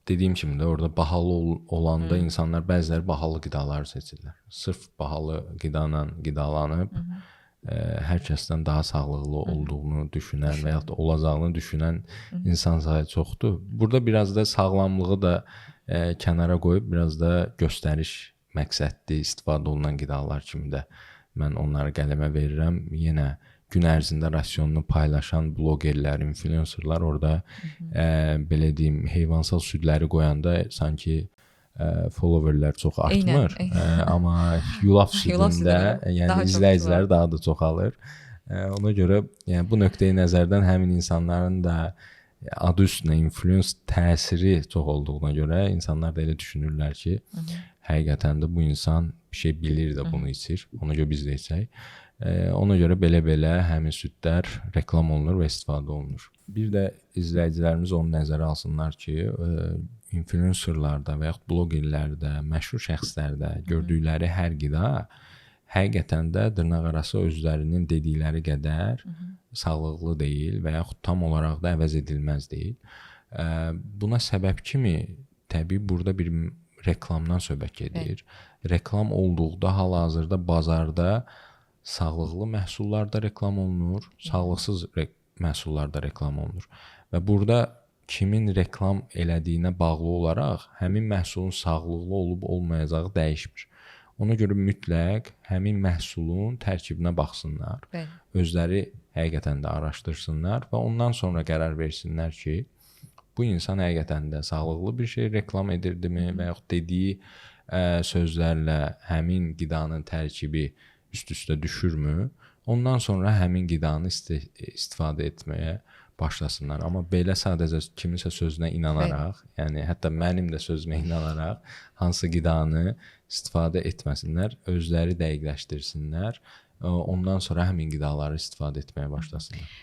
dediyim kimi də orada bahalı olanda insanlar bəziləri bahalı qidaları seçirlər. Sırf bahalı qidayla qidalanıb hər kəsdən daha sağlıqlı olduğunu düşünən və yaxud da olacağını düşünən insan sayı çoxdur. Burada biraz da sağlamlığı da kənara qoyub biraz da göstəriş məqsədli istifadə olunan qidalar kimi də mən onları qələmə verirəm. Yenə gün ərzində rasionunu paylaşan bloqerlər, influencerlar orada belə deyim, heyvansal südləri qoyanda sanki followerlər çox artmır. Amma yulaf südündə yəni izləyicilər daha da çoxalır. Ona görə yəni bu nöqteyi nəzərdən həmin insanların da adı üstünə influence təsiri çox olduğuna görə insanlar da elə düşünürlər ki, həqiqətən də bu insan bir şey bilir də bunu içir. Ona görə biz də içək. Ona görə belə-belə həmin südlər reklam olunur və istifadə olunur. Bir də izləyicilərimiz onu nəzərə alsınlar ki, influencerlarda və yaxud bloqerlərdə, məşhur şəxslərdə gördükləri hər qida həqiqətən də dırnaqarası özlərinin dedikləri qədər sağlıqlı deyil və yaxud tam olaraq da əvəz edilməz deyil. Buna səbəb kimi təbii burada bir reklamdan söhbət gedir. Reklam olduqda hal-hazırda bazarda sağlıqlı məhsullarda reklam olunur, sağlıqsız məhsullarda reklam olunur. Və burada kimin reklam elədiyinə bağlı olaraq həmin məhsulun sağlıqlı olub olmayacağı dəyişmir. Ona görə mütləq həmin məhsulun tərkibinə baxsınlar. Bəli. Özləri həqiqətən də araşdırsınlar və ondan sonra qərar versinlər ki, bu insan həqiqətən də sağlıqlı bir şey reklam edirdimi və yaxud dediyi sözlərlə həmin qidanın tərkibi üst-üstə düşürmü? Ondan sonra həmin qidanı istifadə etməyə başlasınlar. Amma belə sadəcə kiminsə sözünə inanaraq, yəni hətta mənim də sözümə inanaraq hansı qidanı istifadə etməsinlər, özləri dəqiqləşdirsinlər. Ondan sonra həmin qidaları istifadə etməyə başlasınlar.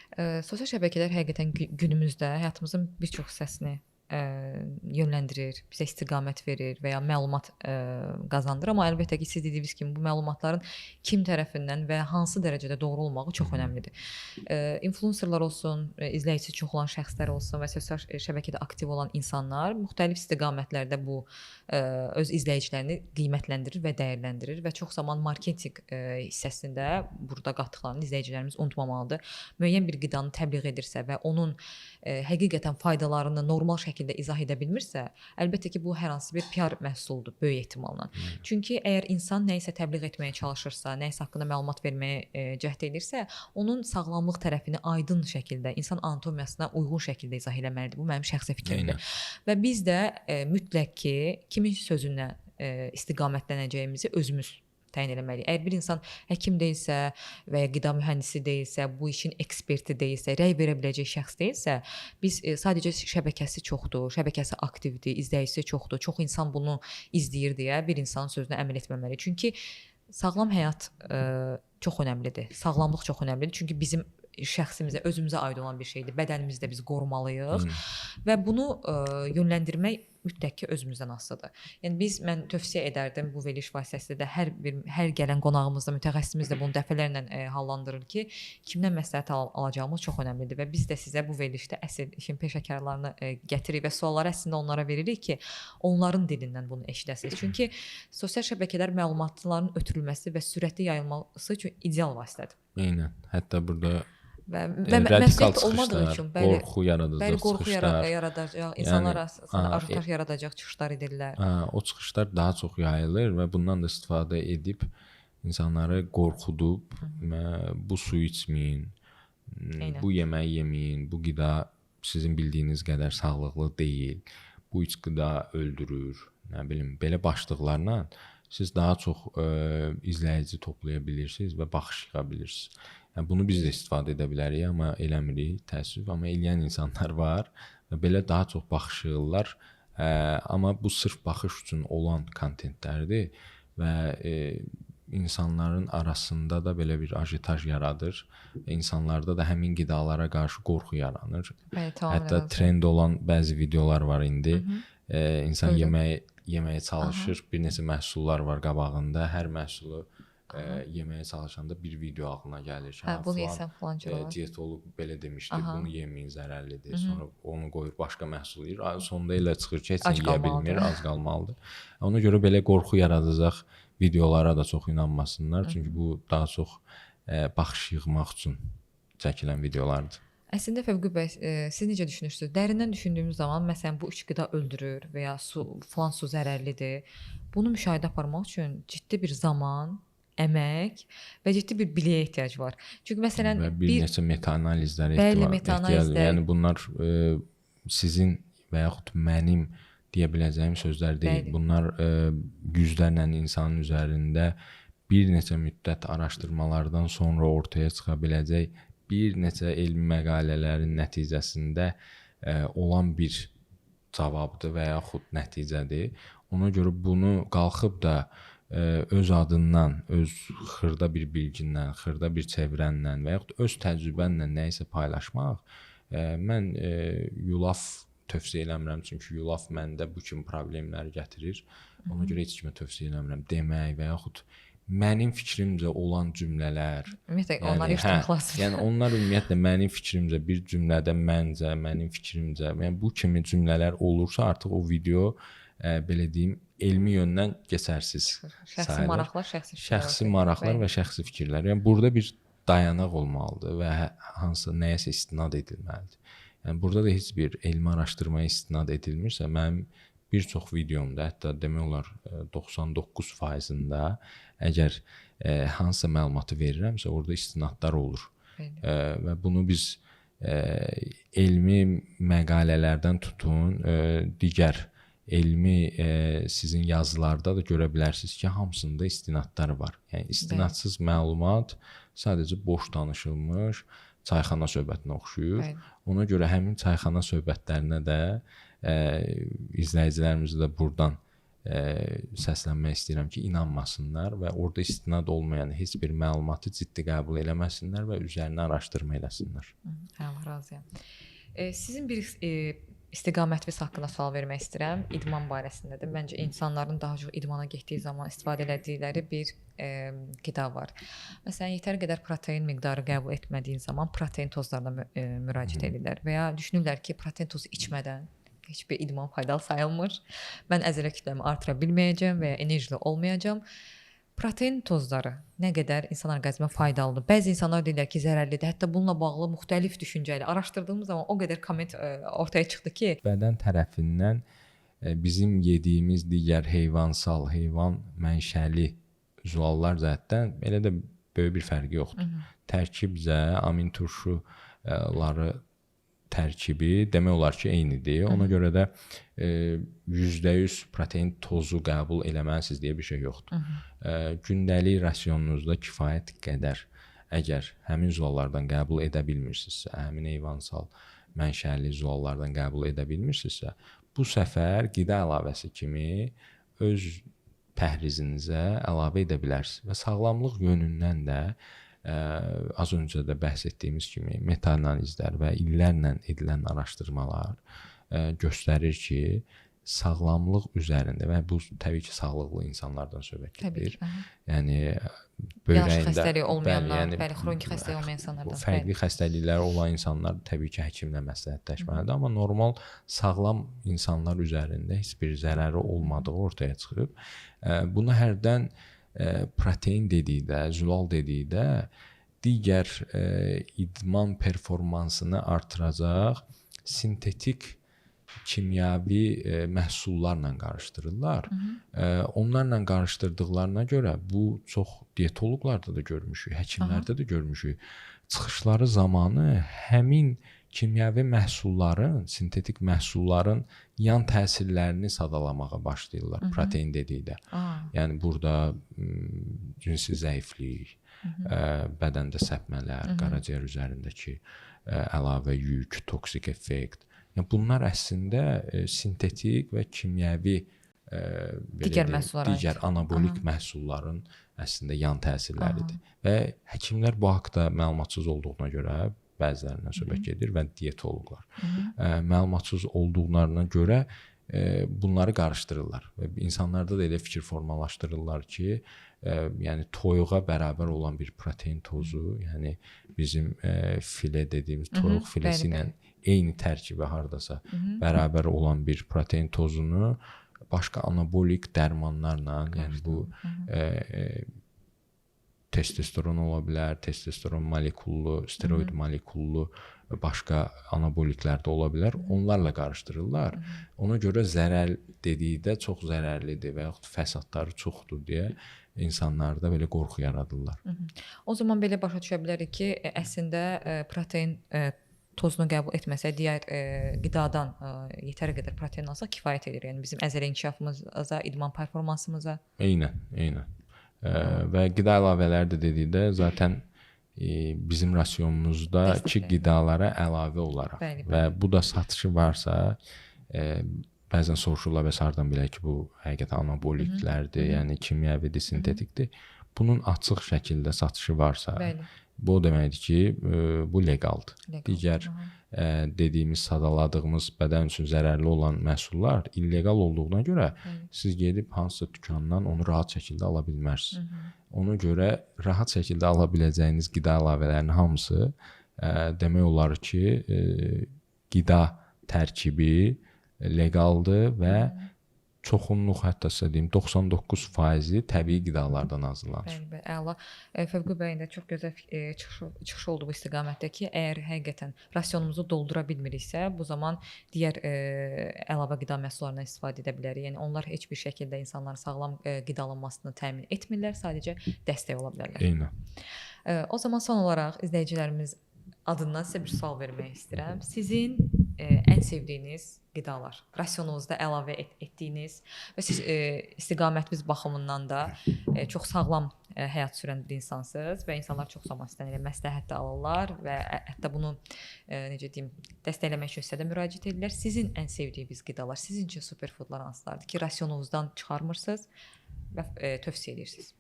Sosial şəbəkələr həqiqətən günümüzdə həyatımızın bir çox hissəsini yönləndirir, bizə istiqamət verir və ya məlumat qazandır. Amma əlbəttə ki, siz dediyiniz kimi bu məlumatların kim tərəfindən və hansı dərəcədə doğru olmağı çox önəmlidir. İnfluencerlar olsun, izləyicisi çox olan şəxslər olsun və sosial şəbəkədə aktiv olan insanlar müxtəlif istiqamətlərdə bu öz izləyicilərini qiymətləndirir və dəyərləndirir və çox zaman marketinq hissəsində burada qatdıqlarını izləyicilərimiz unutmamalıdır. Müəyyən bir qidanı təbliğ edirsə və onun həqiqətən faydalarını normal şəkildə izah edə bilmirsə, əlbəttə ki, bu hər hansı bir PR məhsuludur böyük ehtimalla. Çünki əgər insan nə isə təbliğ etməyə çalışırsa, nə isə haqqında məlumat verməyə cəhd edirsə, onun sağlamlıq tərəfini aydın şəkildə, insan anatomiyasına uyğun şəkildə izah eləməlidir. Bu mənim şəxsi fikrimdir. Və biz də mütləq ki, kimin sözünə istiqamətlənəcəyimizi özümüz təyin eləməliyik. Əgər bir insan həkim deyilsə və ya qida mühəndisi deyilsə, bu işin eksperti deyilsə, rəy verə biləcək şəxs deyilsə, biz sadəcə şəbəkəsi çoxdur, şəbəkəsi aktivdir, izləyicisi çoxdur, çox insan bunu izləyir deyə bir insanın sözünə əməl etməməli. Çünki sağlam həyat çox önəmlidir. Sağlamlıq çox önəmlidir. Çünki bizim şəxsimizə, özümüzə aid olan bir şeydir. Bədənimizdə biz qorumalıyıq və bunu yönləndirmək mütləq ki, özümüzdən asılıdır. Yəni mən tövsiyə edərdim bu veriliş vasitəsilə də hər gələn qonağımızda, mütəxəssisimiz də bunu dəfələrlə hallandırır ki, kimdən məsləhət alacağımız çox önəmlidir və biz də sizə bu verilişdə əsl işin peşəkarlarını gətiririk və sualları əslində onlara veririk ki, onların dilindən bunu eşidəsiniz. Çünki sosial şəbəkələr məlumatların ötürülməsi və sürətli yayılması üçün ideal vasitədir. Eynən. Hətta burada və radikal olmadığı üçün qorxu yaradacaq çıxışlar, yaradacaq, insanlar arasında ajotaj yaradacaq çıxışlar edirlər. O çıxışlar daha çox yayılır və bundan da istifadə edib insanları qorxudub, bu suyu içməyin, bu yeməyi yeməyin, bu qida sizin bildiyiniz qədər sağlıqlı deyil, bu qida öldürür, nə bilim, belə başlıqlarla siz daha çox izləyici toplaya bilirsiniz və baxış yığa bilirsiniz. Yəni, bunu biz də istifadə edə bilərik, amma eləmirik, təəssüf. Amma eləyən insanlar var və belə daha çox baxış yığırlar. Amma bu sırf baxış üçün olan kontentlərdir və insanların arasında da belə bir ajitaj yaradır. İnsanlarda da həmin qidalara qarşı qorxu yaranır. Hətta trend olan bəzi videolar var indi. İnsan yeməyə çalışır, bir neçə məhsullar var qabağında. Hər məhsulu yeməyə çalışanda bir video ağlına gəlir ki, bunu yesən falan diyetolog belə demişdi, bunu yeməyin zərərlidir. Sonra onu qoyur, başqa məhsul yeyir. Sonda elə çıxır ki, heç yeyə bilmir, az qalmalıdır. Ona görə belə qorxu yaradacaq videolara da çox inanmasınlar. Çünki bu daha çox baxış yığmaq üçün çəkilən videolardır. Əslində Fəvqi bəy, siz necə düşünürsünüz? Dərindən düşündüyümüz zaman, məsələn, bu 3 qida öldürür və ya falan su zərərlidir. Bunu müşahidə aparmaq üçün ciddi bir zaman, əmək və ciddi bir biliyə ehtiyac var. Çünki məsələn bir neçə meta-analizlərə ehtiyac var. Yəni bunlar sizin və yaxud mənim deyə biləcəyim sözlər deyil. Bunlar yüzlərlə insanın üzərində bir neçə müddət araşdırmalardan sonra ortaya çıxa biləcək bir neçə elmi məqalələrin nəticəsində olan bir cavabdır və yaxud nəticədir. Ona görə bunu qalxıb da öz adından, öz xırda bir bilgindən, xırda bir çevrənlə və yaxud öz təcrübənlə nə isə paylaşmaq, mən yulaf tövsiyə eləmirəm, çünki yulaf məndə bu kimi problemləri gətirir. Ona görə heç kimə tövsiyə eləmirəm demək və yaxud mənim fikrimcə olan cümlələr. Ümumiyyətlə, onları işləmək lazımdır. Yəni, onlar ümumiyyətlə mənim fikrimcə, bir cümlədə məncə, mənim fikrimcə, yəni bu kimi cümlələr olursa, artıq o video belə deyim, elmi yöndən keçərsiz şəxsi sayılır. maraqlar, Şəxsi maraqlar və şəxsi fikirlər. Yəni burada bir dayanaq olmalıdır və hansı nəyisə istinad edilməlidir. Yəni burada da heç bir elmi araşdırmaya istinad edilmirsə, mənim bir çox videomda, hətta demək olar 99%-ında əgər hansısa məlumatı verirəmsə, orada istinadlar olur. Və bunu biz elmi məqalələrdən tutun, digər elmi sizin yazılarda da görə bilərsiniz ki, hamısında istinadlar var. Yəni istinadsız məlumat sadəcə boş danışılmış çayxana söhbətinə oxşuyur. Ona görə həmin çayxana söhbətlərinə də izləyicilərimizi də buradan səslənmək istəyirəm ki, inanmasınlar və orada istinad olmayan heç bir məlumatı ciddi qəbul eləməsinlər və üzərinə araşdırma eləsinlər. Allah razıyam. Sizin bir istiqamətiniz haqqında sual vermək istəyirəm. İdman barəsindədir. Məncə insanların daha çox idmana getdiyi zaman istifadə etdikləri bir qida var. Məsələn, yetər qədər protein miqdarı qəbul etmədiyin zaman protein tozlarına müraciət edirlər və ya düşünürlər ki, protein tozu içmədən heç bir idman faydalı sayılmır. Mən əzələ kütləmi artıra bilməyəcəm və ya enerjili olmayacam. Protein tozları nə qədər insan orqanizminə faydalıdır? Bəzi insanlar deyirlər ki, zərərlidir. Hətta bununla bağlı müxtəlif düşüncələr araşdırdığımız zaman o qədər komment ortaya çıxdı ki, bədən tərəfindən bizim yediyimiz digər heyvansal, heyvan mənşəli zülallar cəhətdən belə də böyük bir fərqi yoxdur. Tərkibcə amin turşuları tərkibi demək olar ki, eynidir. Ona görə də %100 protein tozu qəbul eləməlisiniz deyə bir şey yoxdur. Gündəlik rasionunuzda kifayət qədər əgər həmin zulallardan qəbul edə bilmirsinizsə, həmin heyvansal mənşəli zulallardan qəbul edə bilmirsinizsə, bu səfər qida əlavəsi kimi öz pəhrizinizə əlavə edə bilərsiniz və sağlamlıq yönündən də az öncə də bəhs etdiyimiz kimi meta-analizlər və illərlə edilən araşdırmalar göstərir ki, sağlamlıq üzərində və bu təbii ki, sağlıqlı insanlardan söhbət gedir. Yəni böyrəyində xəstəliyi olmayanlar, bəli, xroniki xəstəliyi olmayan insanlardan. Fərqli xəstəlikləri olan insanlar təbii ki, həkimlə məsləhətləşməlidir, amma normal sağlam insanlar üzərində heç bir zərəri olmadığı ortaya çıxıb. Bunu hərdən protein dedikdə, zülal dedikdə digər idman performansını artıracaq sintetik kimyəvi məhsullarla qarışdırırlar. Onlarla qarışdırdıqlarına görə bu çox dietoloqlarda da görmüşük, həkimlərdə də görmüşük. Çıxışları zamanı həmin kimyəvi məhsulların, sintetik məhsulların yan təsirlərini sadalamağa başlayırlar protein dedikdə. Yəni burada cinsi zəiflik, bədəndə səpmələr, qaraciyər üzərindəki əlavə yük, toksik effekt. Yəni bunlar əslində sintetik və kimyəvi digər anabolik məhsulların əslində yan təsirləridir. Və həkimlər bu haqqda məlumatsız olduğuna görə bəzilərindən söhbət gedir və dietoloqlar məlumatsız olduqlarına görə bunları qarışdırırlar və insanlarda da elə fikir formalaşdırırlar ki, yəni toyuğa bərabər olan bir protein tozu, yəni bizim filə dediyimiz toyuq filəsi ilə eyni tərkibə hardasa bərabər olan bir protein tozunu başqa anabolik dərmanlarla, yəni bu testosteron ola bilər, testosteron molekullu, steroid molekullu başqa anaboliklər də ola bilər, onlarla qarışdırırlar. Ona görə zərər dedikdə çox zərərlidir və yaxud fəsadları çoxdur deyə insanlarda belə qorxu yaradırlar. O zaman belə başa düşə bilərik ki, əslində protein tozunu qəbul etməsə, digər qidadan yetər qədər protein alsaq kifayət edir. Yəni bizim əzələ inkişafımıza, idman performansımıza. Eynən. Və qida əlavələri də dedikdə zaten bizim rasionumuzdakı qidalara əlavə olaraq və bu da satışı varsa, bəzən soruşurlar bəs hardan bilək ki, bu həqiqətən anaboliklərdir, yəni kimyəvidir, sintetikdir. Bunun açıq şəkildə satışı varsa, bu o deməkdir ki, bu legaldır. Digər dediyimiz, sadaladığımız bədən üçün zərərli olan məhsullar illegal olduğuna görə siz gedib hansısa dükandan onu rahat şəkildə ala bilmərsiniz. Ona görə rahat şəkildə ala biləcəyiniz qida əlavələrinin hamısı demək olar ki, qida tərkibi legaldır və çoxunluq, hətta sizə deyim 99% təbii qidalardan hazırlanır. Bəli, əla. Fövqü bəyin də çox gözəl çıxış oldu bu istiqamətdə ki, əgər həqiqətən rasionumuzu doldura bilmiriksə, bu zaman digər əlavə qida məhsullarından istifadə edə bilərik. Yəni onlar heç bir şəkildə insanların sağlam qidalanmasını təmin etmirlər, sadəcə dəstək ola bilərlər. Eynən. O zaman son olaraq izləyicilərimiz adından sizə bir sual vermək istəyirəm. Sizin ən sevdiyiniz qidalar, rasionunuzda əlavə etdiyiniz və siz istiqamətiniz baxımından da çox sağlam həyat sürən bir insansınız və insanlar çox zaman sizdən elə məsləhət də alırlar və hətta bunu necə deyim, dəstəkləmək üçün sizə də müraciət edirlər. Sizin ən sevdiyiniz qidalar, sizin üçün superfoodlar hansılardır ki, rasionunuzdan çıxarmırsınız və tövsiyə edirsiniz?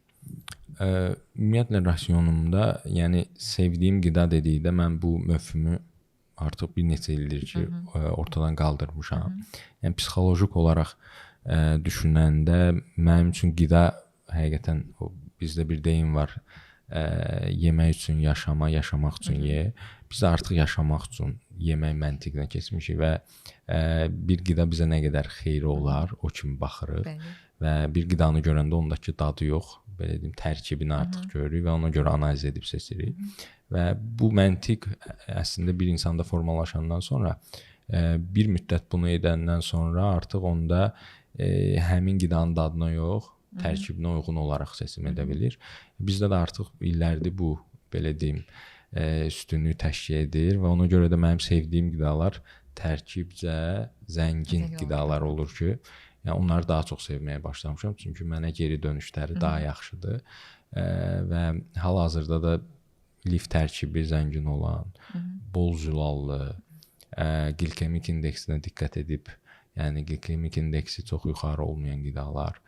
Ümumiyyətlə rasionumda, yəni sevdiyim qida dedikdə mən bu mövhumu artıq bir neçə ildir ki, ortadan qaldırmışam. Yəni psixoloji olaraq düşünəndə mənim üçün qida həqiqətən bizdə bir deyim var. Yemək üçün yaşama, yaşamaq üçün ye. Biz artıq yaşamaq üçün yemək məntiqinə keçmişik və bir qida bizə nə qədər xeyri olar, o kimi baxırıq. Bəli. Və bir qidanı görəndə ondakı dadı yox, belə deyim, tərkibini artıq görürük və ona görə analiz edib seçirik. Və bu məntiq əslində bir insanda formalaşandan sonra bir müddət bunu edəndən sonra artıq onda həmin qidanın dadına yox, tərkibinə uyğun olaraq seçim edə bilir. Bizdə də artıq illərdir bu, belə deyim, üstünlüyü təşkil edir və ona görə də mənim sevdiyim qidalar tərkibcə zəngin qidalar olur ki, yəni onları daha çox sevməyə başlamışam, çünki mənə geri dönüşləri daha yaxşıdır və hal-hazırda da lif tərkibi zəngin olan, bol zülallı, glikemik indeksinə diqqət edib, yəni glikemik indeksi çox yuxarı olmayan qidalar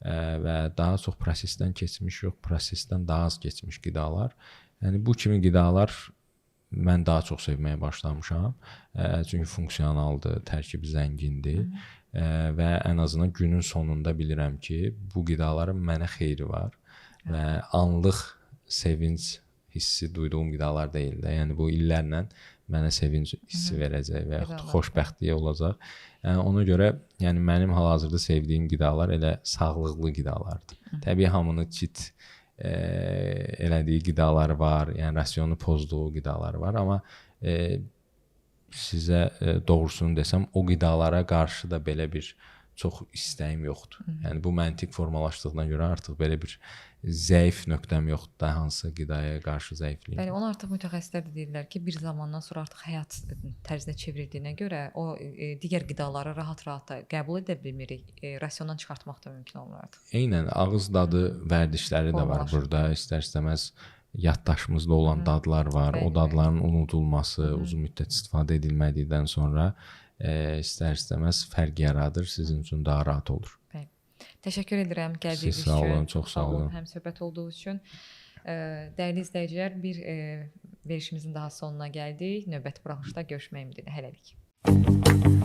və daha çox prosesdən keçmiş yox, prosesdən daha az keçmiş qidalar. Yəni bu kimi qidalar mən daha çox sevməyə başlamışam, çünki funksionaldır, tərkibi zəngindir. Və ən azından günün sonunda bilirəm ki, bu qidaların mənə xeyri var və anlıq sevinc hissi duyduğum qidalar deyil də. Yəni bu illərlə mənə sevinc hissi verəcək və yaxud xoşbəxtlik olacaq. Yəni ona görə, yəni mənim hal-hazırda sevdiyim qidalar elə sağlıqlı qidalardır. Təbii hamının çit elədiyi qidalar var, yəni rasionu pozduğu qidalar var, amma sizə doğrusunu desəm, o qidalara qarşı da belə bir çox istəyim yoxdur. Yəni bu məntiq formalaşdığına görə artıq belə bir zəif nöqtəm yoxdur da, hansı qidaya qarşı zəifliyim. Bəli, onu artıq mütəxəssislər də deyirlər ki, bir zamandan sonra artıq həyat tərzinə çevrildiyinə görə o digər qidaları rahat-rahat da qəbul edə bilmirik. Rasiondan çıxartmaq da mümkün olmur artıq. Eynən, ağız dadı vərdişləri də var burada. İstər-istəməz yaddaşımızda olan dadlar var. O dadların unudulması, uzun müddət istifadə edilmədikdən sonra istər-istəməz fərq yaradır, sizin üçün daha rahat olur. Bəli. Təşəkkür edirəm gəldiyiniz üçün. Siz sağ olun, çox sağ olun. Həm söhbət olduğu üçün. Dəyərli izləyicilər, bir verişimizin daha sonuna gəldik. Növbəti buraxılışda görüşmək ümidi ilə. Hələlik.